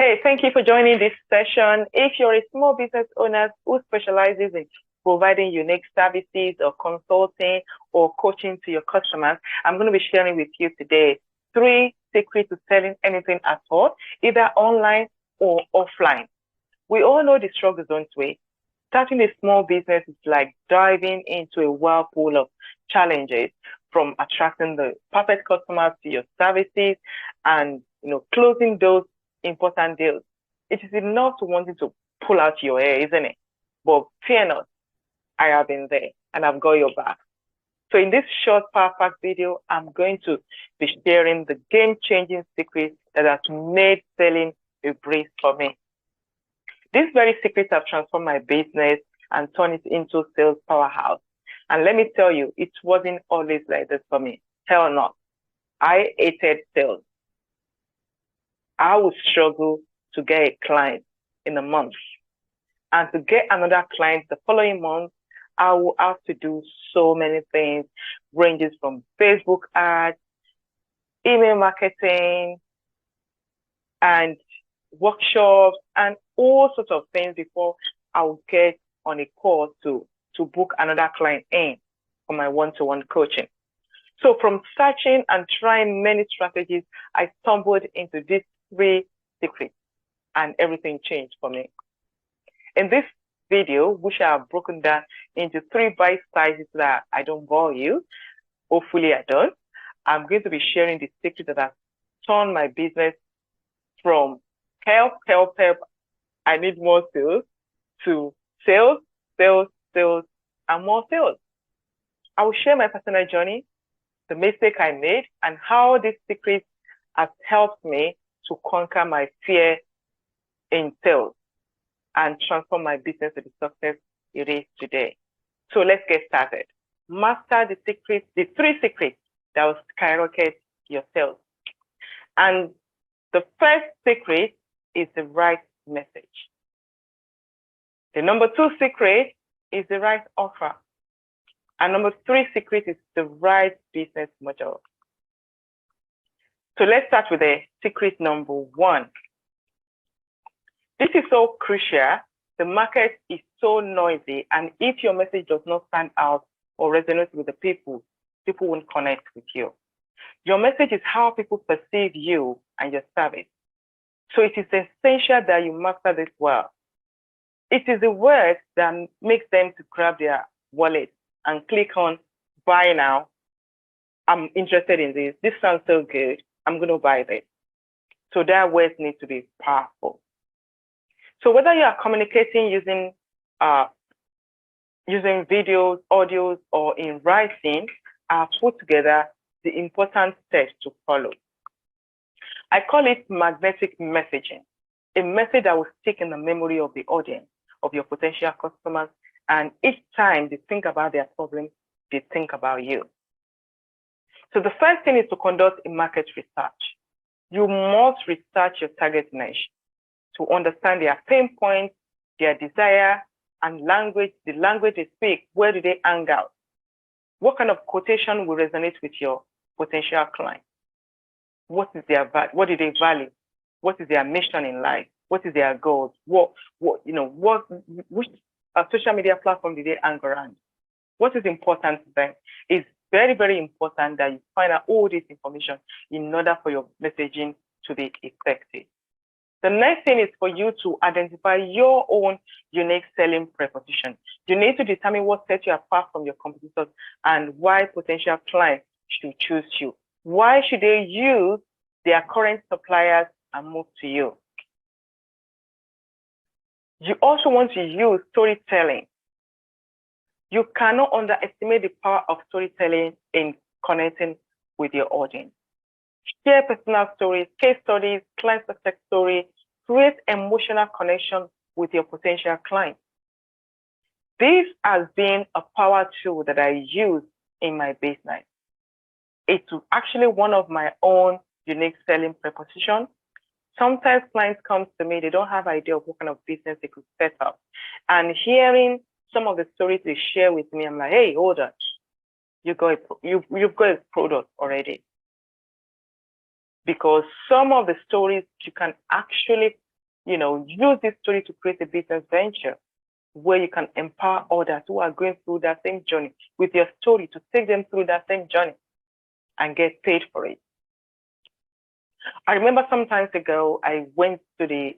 Hey, thank you for joining this session. If you're a small business owner who specializes in providing unique services or consulting or coaching to your customers, I'm going to be sharing with you today 3 secrets to selling anything at all, either online or offline. We all know the struggles, don't we? Starting a small business is like diving into a whirlpool of challenges, from attracting the perfect customers to your services and closing those important deals. It is enough to wanting to pull out your hair, isn't it? But fear not, I have been there and I've got your back. So in this short power-packed video, I'm going to be sharing the game-changing secrets that has made selling a breeze for me. These very secrets have transformed my business and turned it into a sales powerhouse. And let me tell you, it wasn't always like this for me. Hell no. I hated sales. I would struggle to get a client in a month. And to get another client the following month, I will have to do so many things, ranges from Facebook ads, email marketing, and workshops, and all sorts of things before I will get on a call to book another client in for my one-to-one coaching. So from searching and trying many strategies, I stumbled into these 3 secrets and everything changed for me. In this video, which I have broken down into 3 bite sizes so that I don't bore you, hopefully I don't, I'm going to be sharing the secret that has turned my business from help, I need more sales, to sales, and more sales. I will share my personal journey, the mistake I made, and how this secret has helped me to conquer my fear in sales and transform my business to the success it is today. So let's get started. Master the secrets, the 3 secrets that will skyrocket your sales. And the first secret is the right message. The number 2 secret is the right offer. And number 3 secret is the right business model. So let's start with the secret number 1. This is so crucial. The market is so noisy, and if your message does not stand out or resonate with the people won't connect with you. Your message is how people perceive you and your service. So it is essential that you master this well. It is the word that makes them to grab their wallet and click on buy now. I'm interested in this. This sounds so good. I'm going to buy this. So that words need to be powerful. So whether you are communicating using videos, audios, or in writing, I've put together the important steps to follow. I call it magnetic messaging, a message that will stick in the memory of the audience, of your potential customers, and each time they think about their problem, they think about you. So the first thing is to conduct a market research. You must research your target niche to understand their pain points, their desire, and language, the language they speak. Where do they hang out? What kind of quotation will resonate with your potential client? What is their value? What do they value? What is their mission in life? What is their goals? Which social media platform do they hang around? What is important to them? It's very, very important that you find out all this information in order for your messaging to be effective. The next thing is for you to identify your own unique selling proposition. You need to determine what sets you apart from your competitors and why potential clients should choose you. Why should they use their current suppliers and move to you? You also want to use storytelling. You cannot underestimate the power of storytelling in connecting with your audience. Share personal stories, case studies, client success stories, create emotional connection with your potential clients. This has been a power tool that I use in my business. It's actually one of my own unique selling propositions. Sometimes clients come to me, they don't have idea of what kind of business they could set up. And hearing some of the stories they share with me, I'm like, hey, hold on. You've got a product already. Because some of the stories you can actually use this story to create a business venture where you can empower others who are going through that same journey with your story to take them through that same journey and get paid for it. I remember some times ago, I went to the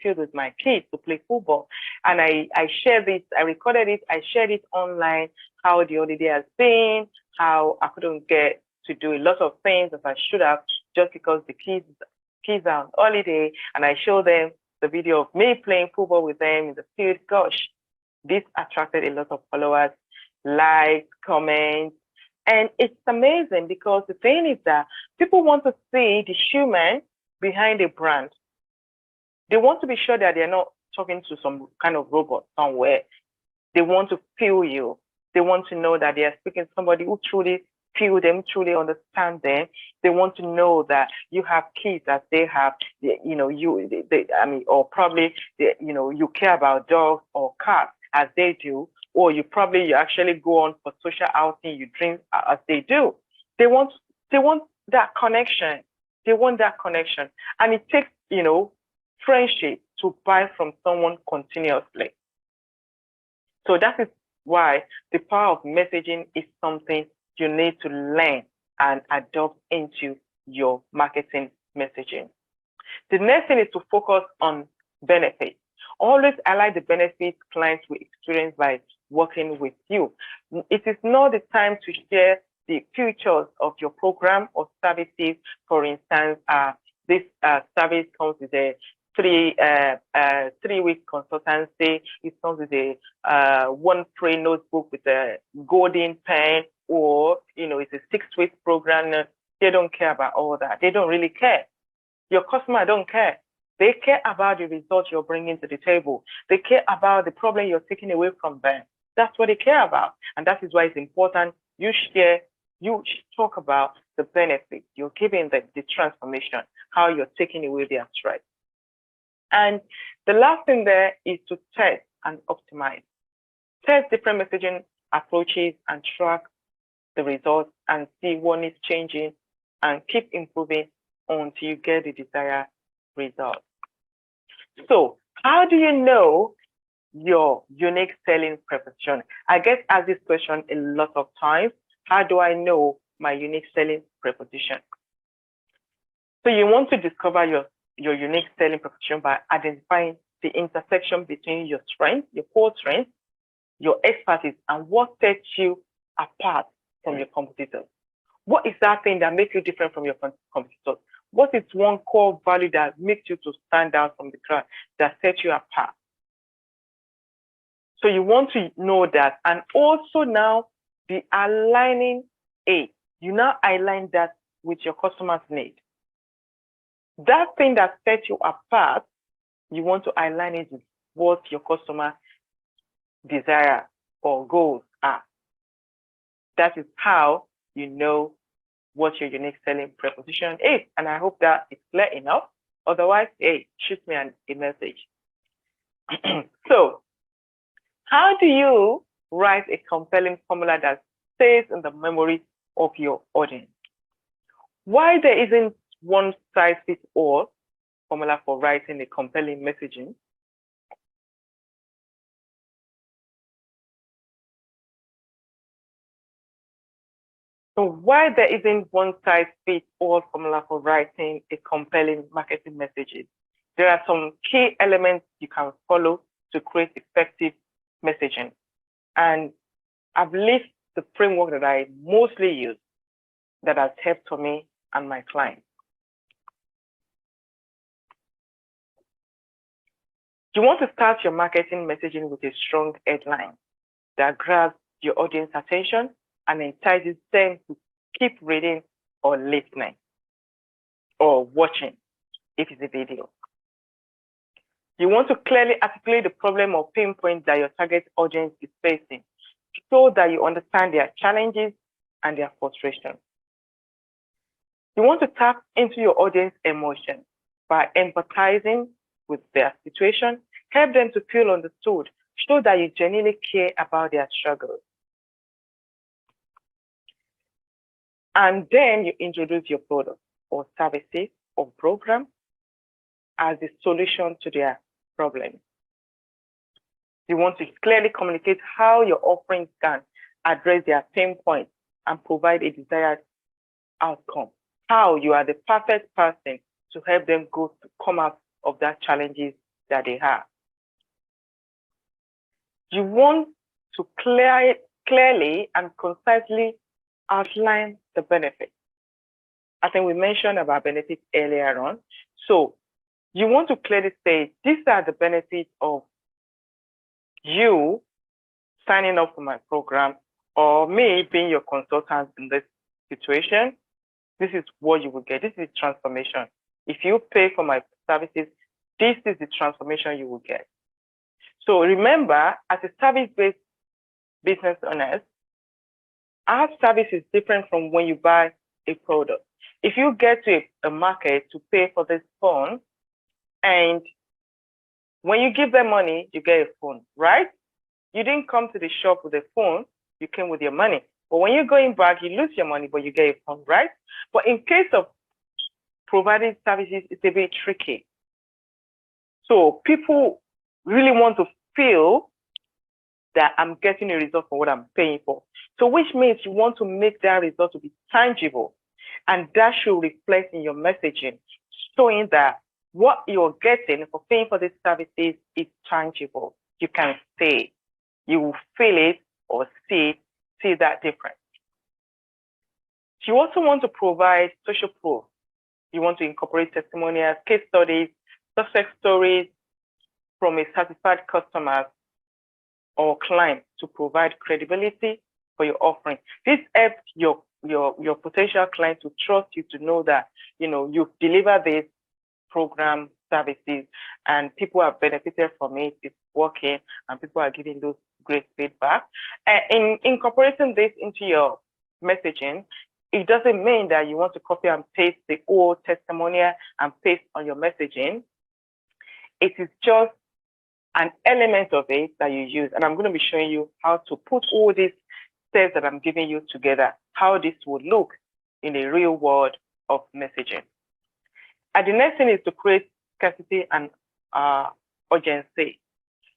field with my kids to play football, and I shared this, I recorded it, I shared it online, how the holiday has been, how I couldn't get to do a lot of things as I should have just because the kids are on holiday, and I showed them the video of me playing football with them in the field. Gosh, this attracted a lot of followers, likes, comments. And it's amazing because the thing is that people want to see the human behind a brand. They want to be sure that they're not talking to some kind of robot somewhere. They want to feel you. They want to know that they are speaking to somebody who truly feel them, truly understand them. They want to know that you have kids as they have, or probably, you care about dogs or cats as they do, or you actually go on for social outing, you drink as they do. They want that connection. They want that connection. And it takes, friendship to buy from someone continuously. So that is why the power of messaging is something you need to learn and adopt into your marketing messaging. The next thing is to focus on benefits. Always highlight the benefits clients will experience by working with you. It is not the time to share the features of your program or services. For instance, this service comes with a 3-week consultancy. It comes with a one free notebook with a golden pen, or it's a 6-week program. They don't care about all that. They don't really care. Your customer don't care. They care about the results you're bringing to the table. They care about the problem you're taking away from them. That's what they care about. And that is why it's important you talk about the benefits you're giving them, the transformation, how you're taking away their stress. And the last thing there is to test and optimize. Test different messaging approaches and track the results and see what needs changing and keep improving until you get the desired result. So how do you know your unique selling proposition? I get asked this question a lot of times. How do I know my unique selling proposition? So you want to discover your unique selling proposition by identifying the intersection between your strengths, your core strengths, your expertise, and what sets you apart from your competitors. What is that thing that makes you different from your competitors? What is one core value that makes you to stand out from the crowd, that sets you apart? So you want to know that, and also now the aligning aid. You now align that with your customer's need. That thing that sets you apart, you want to align it with what your customer desire or goals are. That is how you know what your unique selling proposition is. And I hope that it's clear enough. Otherwise, hey, shoot me a message. So how do you write a compelling formula that stays in the memory of your audience? Why there isn't one size fits all formula for writing a compelling messaging? So why there isn't one size fits all formula for writing a compelling marketing message? There are some key elements you can follow to create effective messaging. And I've listed the framework that I mostly use that has helped for me and my clients. You want to start your marketing messaging with a strong headline that grabs your audience attention and entices them to keep reading or listening or watching if it's a video. You want to clearly articulate the problem or pinpoint that your target audience is facing so that you understand their challenges and their frustrations. You want to tap into your audience emotions by empathizing with their situation, help them to feel understood, show that you genuinely care about their struggles. And then you introduce your product or services or program as the solution to their problem. You want to clearly communicate how your offerings can address their pain points and provide a desired outcome. How you are the perfect person to help them come out of that challenges that they have. You want to clearly and concisely outline the benefits. I think we mentioned about benefits earlier on. So you want to clearly say, these are the benefits of you signing up for my program, or me being your consultant in this situation. This is what you will get. This is transformation. If you pay for my services, this is the transformation you will get. So remember, as a service-based business owner, our service is different from when you buy a product. If you get to a market to pay for this phone, and when you give them money, you get a phone, right? You didn't come to the shop with a phone, you came with your money. But when you're going back, you lose your money, but you get a phone, right? But in case of providing services, it's a bit tricky. So people really want to feel that I'm getting a result for what I'm paying for. So which means you want to make that result to be tangible. And that should reflect in your messaging, showing that what you're getting for paying for these services is tangible. You can see it. You will feel it or see that difference. You also want to provide social proof. You want to incorporate testimonials, case studies, success stories from a satisfied customer or client to provide credibility for your offering. This helps your potential client to trust you, to know that you've delivered this program services and people have benefited from it. It's working and people are giving those great feedback. In incorporating this into your messaging, it doesn't mean that you want to copy and paste the old testimonial and paste on your messaging. It is just an element of it that you use. And I'm going to be showing you how to put all these steps that I'm giving you together, how this would look in the real world of messaging. And the next thing is to create scarcity and urgency.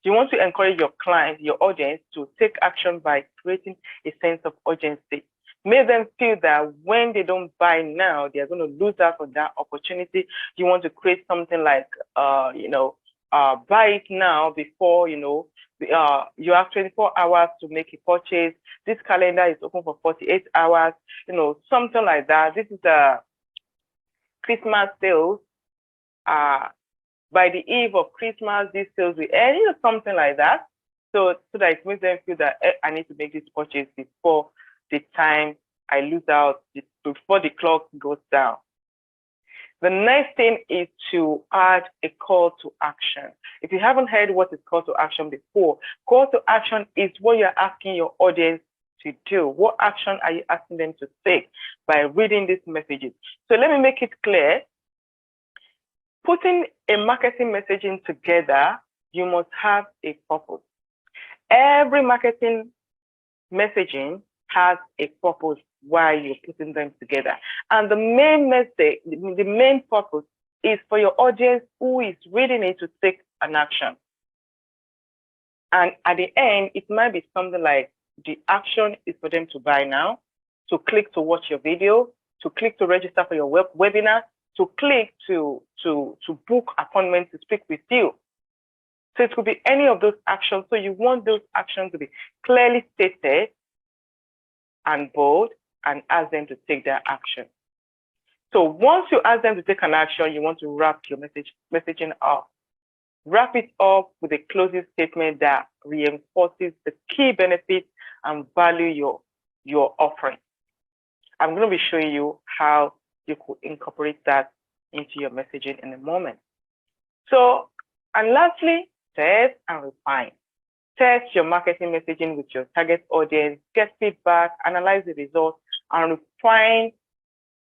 You want to encourage your clients, your audience, to take action by creating a sense of urgency. Make them feel that when they don't buy now, they're going to lose out on that opportunity. You want to create something like, buy it now before, you have 24 hours to make a purchase. This calendar is open for 48 hours, something like that. This is a Christmas sales. By the eve of Christmas, these sales will end, something like that. So that it makes them feel that I need to make this purchase before the time I lose out, before the clock goes down. The next thing is to add a call to action. If you haven't heard what is call to action before, call to action is what you're asking your audience to do. What action are you asking them to take by reading these messages? So let me make it clear. Putting a marketing messaging together, you must have a purpose. Every marketing messaging has a purpose why you're putting them together. And the main message, the main purpose is for your audience who is reading it to take an action. And at the end, it might be something like the action is for them to buy now, to click to watch your video, to click to register for your webinar, to click to book appointments to speak with you. So it could be any of those actions. So you want those actions to be clearly stated and bold and ask them to take their action. So once you ask them to take an action, you want to wrap your messaging up. Wrap it up with a closing statement that reinforces the key benefits and value your offering. I'm going to be showing you how you could incorporate that into your messaging in a moment. So, and lastly, test and refine. Test your marketing messaging with your target audience, get feedback, analyze the results, and refine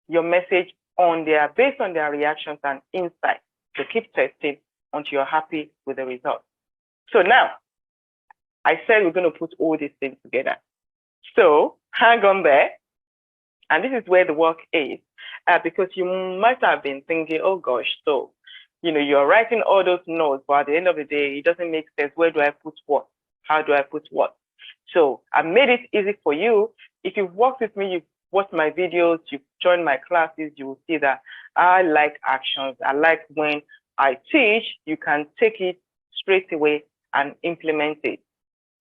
your message based on their reactions and insights. So keep testing until you're happy with the results. So now, I said we're going to put all these things together. So hang on there. And this is where the work is, because you might have been thinking, oh gosh, so you're writing all those notes, but at the end of the day, it doesn't make sense. Where do I put what? How do I put what? So I made it easy for you. If you've worked with me, you've watched my videos, you've joined my classes, you will see that I like actions. I like when I teach, you can take it straight away and implement it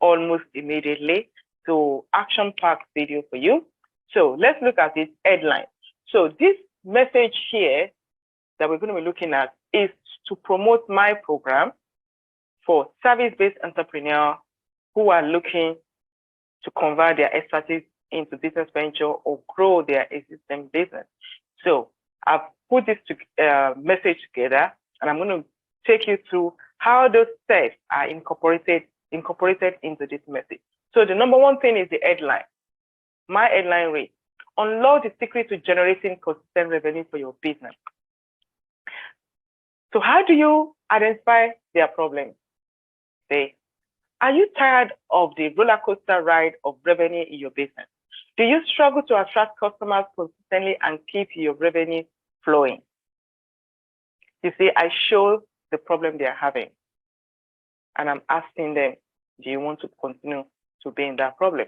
almost immediately. So action-packed video for you. So let's look at this headline. So this message here that we're going to be looking at is to promote my program for service-based entrepreneurs who are looking to convert their expertise into business venture or grow their existing business. So I've put this message together, and I'm going to take you through how those steps are incorporated into this message. So the number one thing is the headline. My headline reads, unlock the secret to generating consistent revenue for your business. So how do you identify their problems? Say, are you tired of the roller coaster ride of revenue in your business? Do you struggle to attract customers consistently and keep your revenue flowing? You see, I show the problem they are having, and I'm asking them, do you want to continue to be in that problem?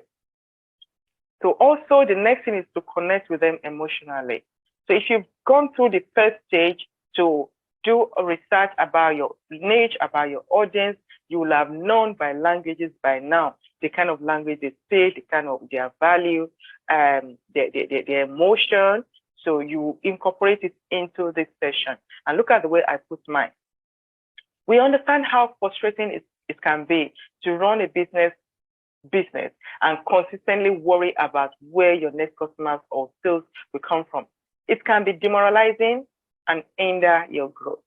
So also the next thing is to connect with them emotionally. So if you've gone through the first stage to do a research about your niche, about your audience, you will have known by languages by now, the kind of language they say, the kind of their value, their emotion. So you incorporate it into this session. And look at the way I put mine. We understand how frustrating it can be to run a business and consistently worry about where your next customers or sales will come from. It can be demoralizing and hinder your growth.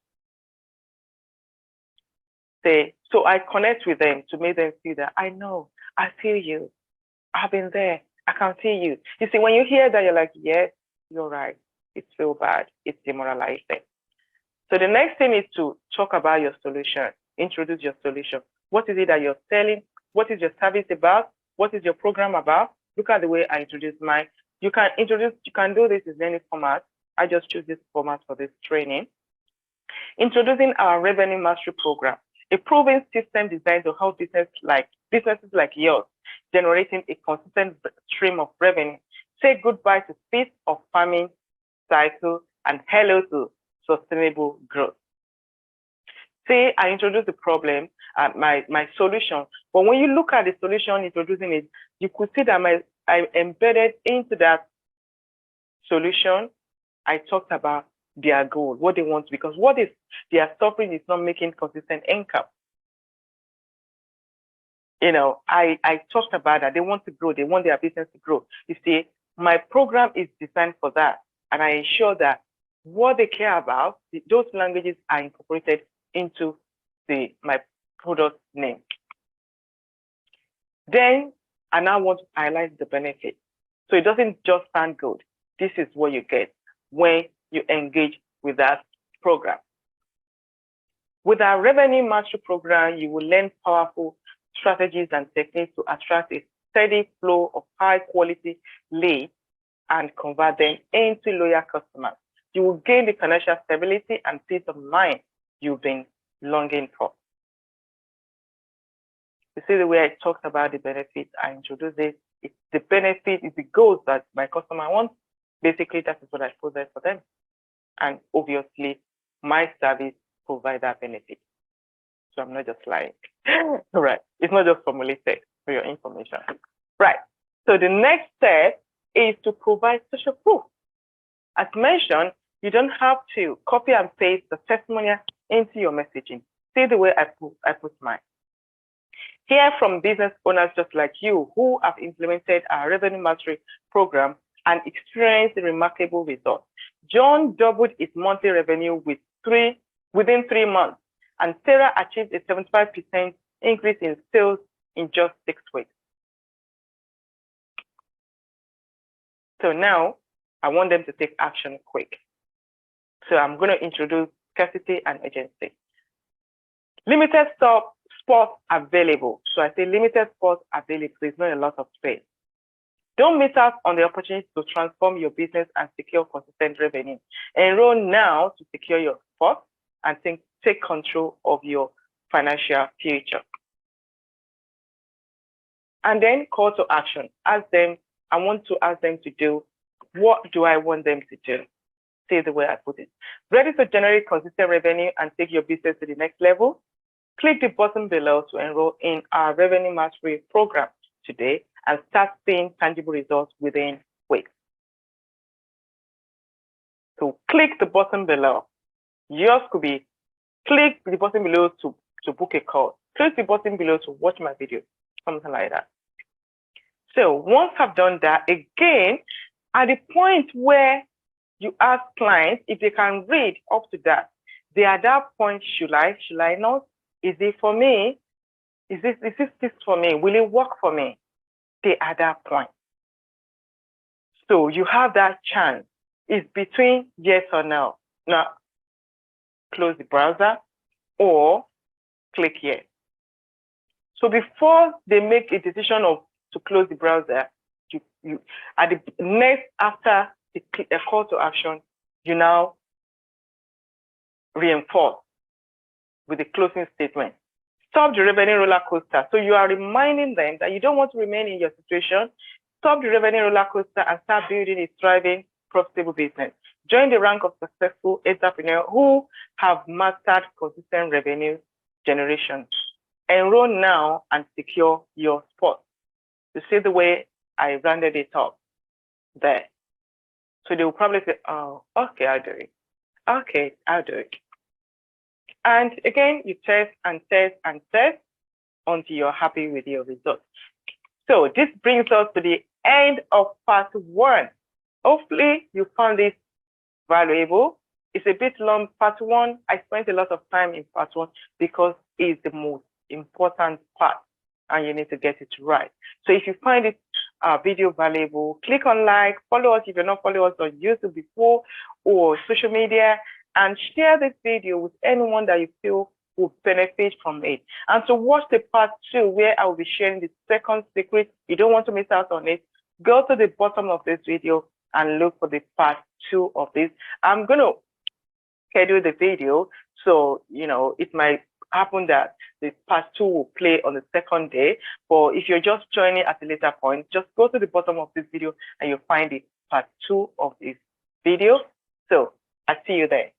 So I connect with them to make them feel that I know, I feel you, I've been there, I can see you. You see, when you hear that, you're like, yes, you're right. It's so bad. It's demoralizing. So the next thing is to talk about your solution, introduce your solution. What is it that you're selling? What is your service about? What is your program about? Look at the way I introduce mine. You can do this in any format. I just choose this format for this training. Introducing our revenue mastery program, a proven system designed to help businesses like yours, generating a consistent stream of revenue. Say goodbye to speed of farming cycle and hello to sustainable growth. Say I introduce the problem, my solution, but when you look at the solution introducing it, you could see that I embedded into that solution. I talked about their goal, what they want, because what is they are suffering is not making consistent income. I talked about that. They want to grow. They want their business to grow. You see, my program is designed for that. And I ensure that what they care about, those languages are incorporated into my product name. Then I now want to highlight the benefit. So it doesn't just sound good. This is what you get when you engage with that program. With our revenue mastery program, you will learn powerful strategies and techniques to attract a steady flow of high quality leads and convert them into loyal customers. You will gain the financial stability and peace of mind you've been longing for. You see the way I talked about the benefits, I introduced it. The benefit is the goals that my customer wants. Basically, that is what I put there for them. And obviously, my service provides that benefit. So I'm not just lying. Right. It's not just formulated for your information. Right. So the next step is to provide social proof. As mentioned, you don't have to copy and paste the testimonial into your messaging. See the way I put mine. Hear from business owners just like you who have implemented our revenue mastery program and experienced remarkable results. John doubled his monthly revenue within 3 months, and Sarah achieved a 75% increase in sales in just 6 weeks. So now I want them to take action quick. So I'm going to introduce scarcity and urgency. Limited spots available. So I say limited spots available. So it's not a lot of space. Don't miss out on the opportunity to transform your business and secure consistent revenue. Enroll now to secure your spot and take control of your financial future. And then call to action. Ask them, I want to ask them to do, what do I want them to do? Say the way I put it. Ready to generate consistent revenue and take your business to the next level? Click the button below to enroll in our Revenue Mastery program today and start seeing tangible results within weeks. So click the button below. Yours could be click the button below to book a call. Click the button below to watch my video, something like that. So once I've done that, again, at the point where you ask clients if they can read up to that, they are at that point, should I not? Is it for me? Is this for me? Will it work for me? They are at that point. So you have that chance. It's between yes or no. Now, close the browser or click yes. So before they make a decision to close the browser, you at the next after the call to action, you now reinforce with the closing statement. Stop the revenue roller coaster. So you are reminding them that you don't want to remain in your situation. Stop the revenue roller coaster and start building a thriving, profitable business. Join the rank of successful entrepreneurs who have mastered consistent revenue generation. Enroll now and secure your spot. You see the way I rounded it up there. So they will probably say, oh, okay, I'll do it. Okay, I'll do it. And again, you test and test and test until you're happy with your results. So this brings us to the end of part 1. Hopefully you found this valuable. It's a bit long. Part 1, I spent a lot of time in part 1 because it's the most important part and you need to get it right. So if you find this video valuable, click on like, follow us if you're not following us on YouTube before or social media, and share this video with anyone that you feel will benefit from it. And to watch the part 2, where I will be sharing the second secret, you don't want to miss out on it, go to the bottom of this video and look for the part 2 of this. I'm going to schedule the video, so it might happen that the part 2 will play on the second day. But if you're just joining at a later point, just go to the bottom of this video and you'll find the part 2 of this video. So I'll see you there.